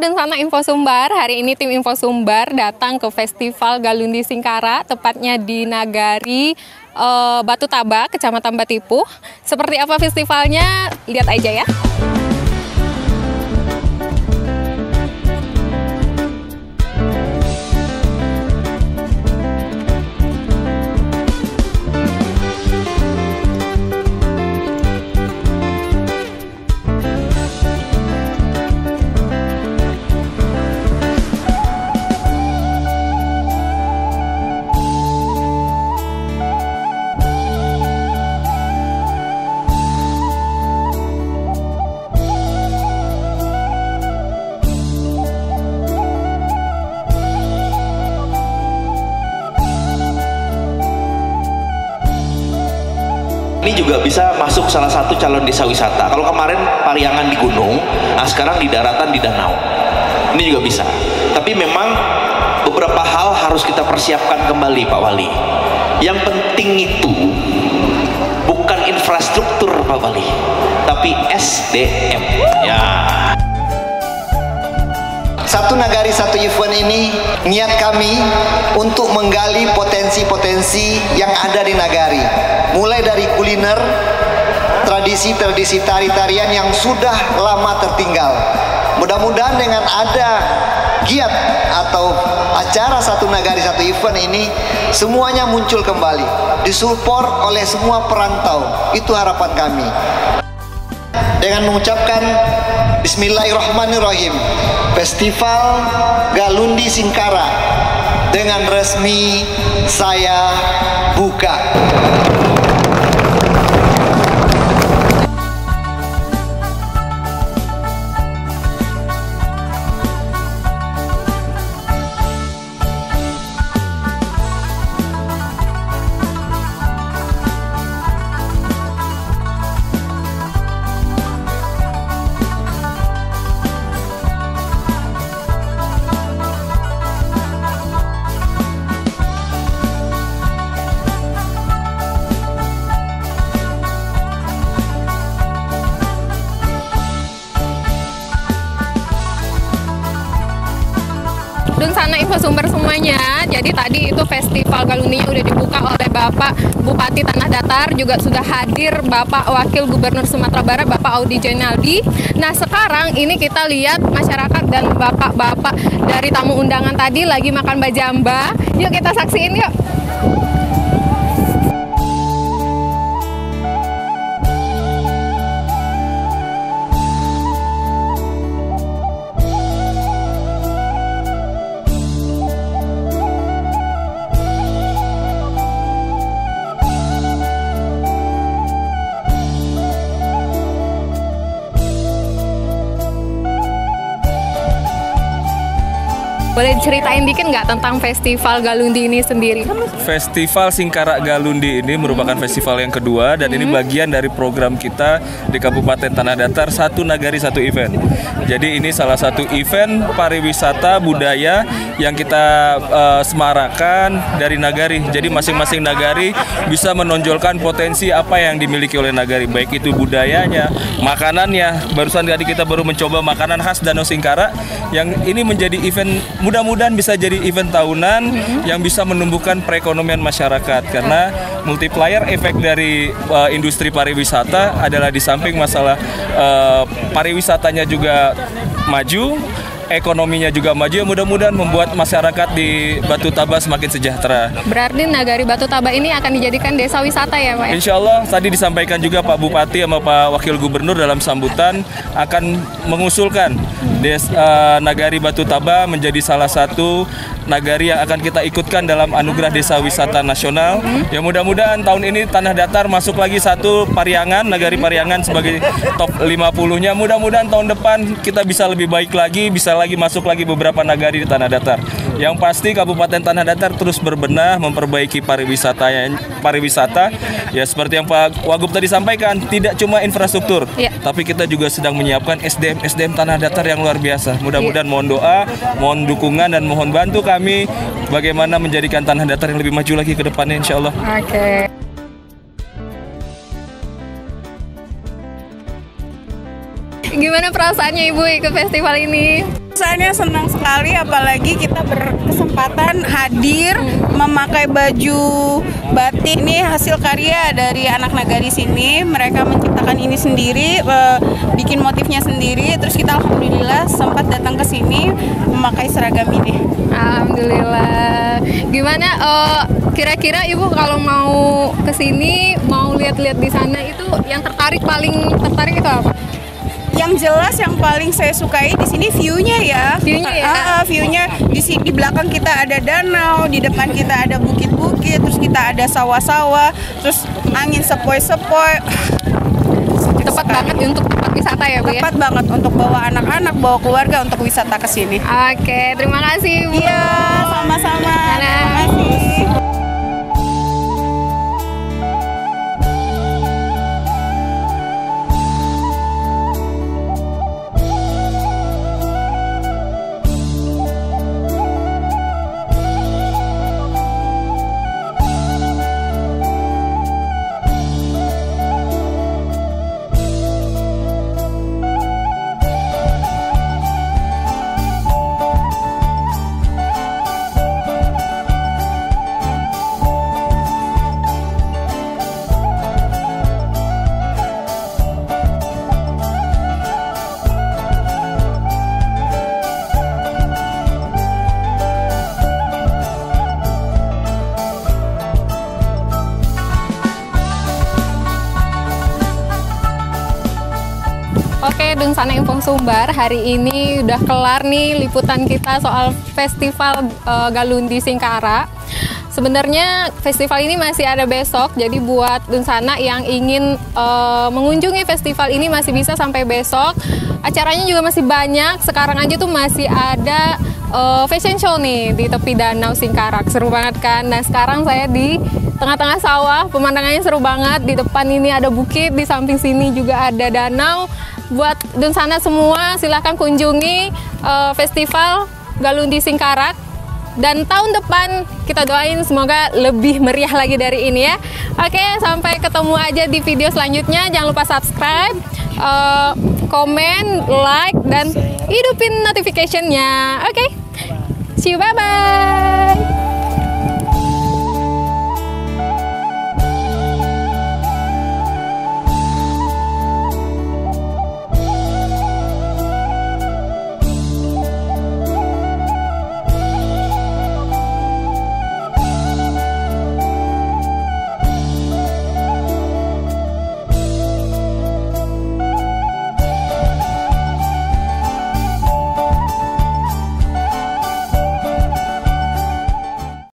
dan sana Info Sumbar. Hari ini tim Info Sumbar datang ke Festival Galundi Singkara, tepatnya di Nagari Batu Taba, Kecamatan Batipuh. Seperti apa festivalnya? Lihat aja ya. Ini juga bisa masuk salah satu calon desa wisata. Kalau kemarin Pariangan di gunung, nah sekarang di daratan di danau. Ini juga bisa. Tapi memang beberapa hal harus kita persiapkan kembali, Pak Wali. Yang penting itu bukan infrastruktur, Pak Wali, tapi SDM. Ya. Satu Nagari Satu Event ini niat kami untuk menggali potensi-potensi yang ada di Nagari, mulai dari kuliner, tradisi-tradisi tari-tarian yang sudah lama tertinggal. Mudah-mudahan dengan ada giat atau acara Satu Nagari Satu Event ini semuanya muncul kembali, disupport oleh semua perantau. Itu harapan kami. Dengan mengucapkan Bismillahirrahmanirrahim, Festival Galundi Singkara dengan resmi saya buka. Dan sana Info Sumber semuanya. Jadi tadi itu Festival Galundinya udah dibuka oleh Bapak Bupati Tanah Datar, juga sudah hadir Bapak Wakil Gubernur Sumatera Barat Bapak Audi Jainaldi. Nah sekarang ini kita lihat masyarakat dan bapak-bapak dari tamu undangan tadi lagi makan bajamba. Yuk kita saksiin yuk. Boleh ceritain dikit nggak tentang Festival Galundi ini sendiri? Festival Singkara Galundi ini merupakan festival yang kedua dan ini bagian dari program kita di Kabupaten Tanah Datar Satu Nagari Satu Event. Jadi ini salah satu event pariwisata budaya yang kita semarakan dari Nagari. Jadi masing-masing Nagari bisa menonjolkan potensi apa yang dimiliki oleh Nagari, baik itu budayanya, makanannya. Barusan tadi kita baru mencoba makanan khas Danau Singkara yang ini menjadi event, mudah-mudahan bisa jadi event tahunan yang bisa menumbuhkan perekonomian masyarakat, karena multiplier efek dari industri pariwisata adalah di samping masalah pariwisatanya juga maju, ekonominya juga maju, ya mudah-mudahan membuat masyarakat di Batu Taba semakin sejahtera. Berarti Nagari Batu Taba ini akan dijadikan desa wisata ya Pak? Insya Allah tadi disampaikan juga Pak Bupati sama Pak Wakil Gubernur dalam sambutan akan mengusulkan Nagari Batu Taba menjadi salah satu nagari yang akan kita ikutkan dalam anugerah desa wisata nasional. Ya mudah-mudahan tahun ini Tanah Datar masuk lagi satu Pariangan, Nagari Pariangan sebagai top 50-nya. Mudah-mudahan tahun depan kita bisa lebih baik lagi, bisa lagi masuk lagi beberapa nagari di Tanah Datar. Yang pasti Kabupaten Tanah Datar terus berbenah memperbaiki pariwisata. Ya seperti yang Pak Wagub tadi sampaikan, tidak cuma infrastruktur, tapi kita juga sedang menyiapkan SDM Tanah Datar yang luar biasa. Mudah-mudahan mohon doa, mohon dukungan dan mohon bantu kami bagaimana menjadikan Tanah Datar yang lebih maju lagi ke depannya, insya Allah. Oke. Gimana perasaannya Ibu ikut festival ini? Rasanya senang sekali, apalagi kita berkesempatan hadir memakai baju batik. Ini hasil karya dari anak nagari sini. Mereka menciptakan ini sendiri, bikin motifnya sendiri. Terus kita alhamdulillah sempat datang ke sini memakai seragam ini. Alhamdulillah. Gimana kira-kira Ibu kalau mau ke sini, mau lihat-lihat di sana itu yang paling tertarik itu apa? Yang jelas yang paling saya sukai di sini view-nya ya. View-nya ya. View-nya di belakang kita ada danau, di depan kita ada bukit-bukit, terus kita ada sawah-sawah, terus angin sepoi-sepoi. Tepat banget untuk tempat wisata ya, Bu ya. Tepat banget untuk bawa anak-anak, bawa keluarga untuk wisata ke sini. Oke, terima kasih, Bu. Iya, sama-sama. Terima kasih. Oke, Dunsana Info Sumbar, hari ini udah kelar nih liputan kita soal Festival Galundi Singkara. Sebenarnya festival ini masih ada besok, jadi buat Dunsana yang ingin mengunjungi festival ini masih bisa sampai besok. Acaranya juga masih banyak, sekarang aja tuh masih ada fashion show nih di tepi danau Singkarak, seru banget kan. Nah sekarang saya di tengah-tengah sawah, pemandangannya seru banget. Di depan ini ada bukit, di samping sini juga ada danau. Buat Dunsana semua silahkan kunjungi Festival Galundi Singkarak. Dan tahun depan kita doain semoga lebih meriah lagi dari ini ya. Oke, sampai ketemu aja di video selanjutnya. Jangan lupa subscribe, komen, like, dan hidupin notification-nya. Oke, see you, bye-bye.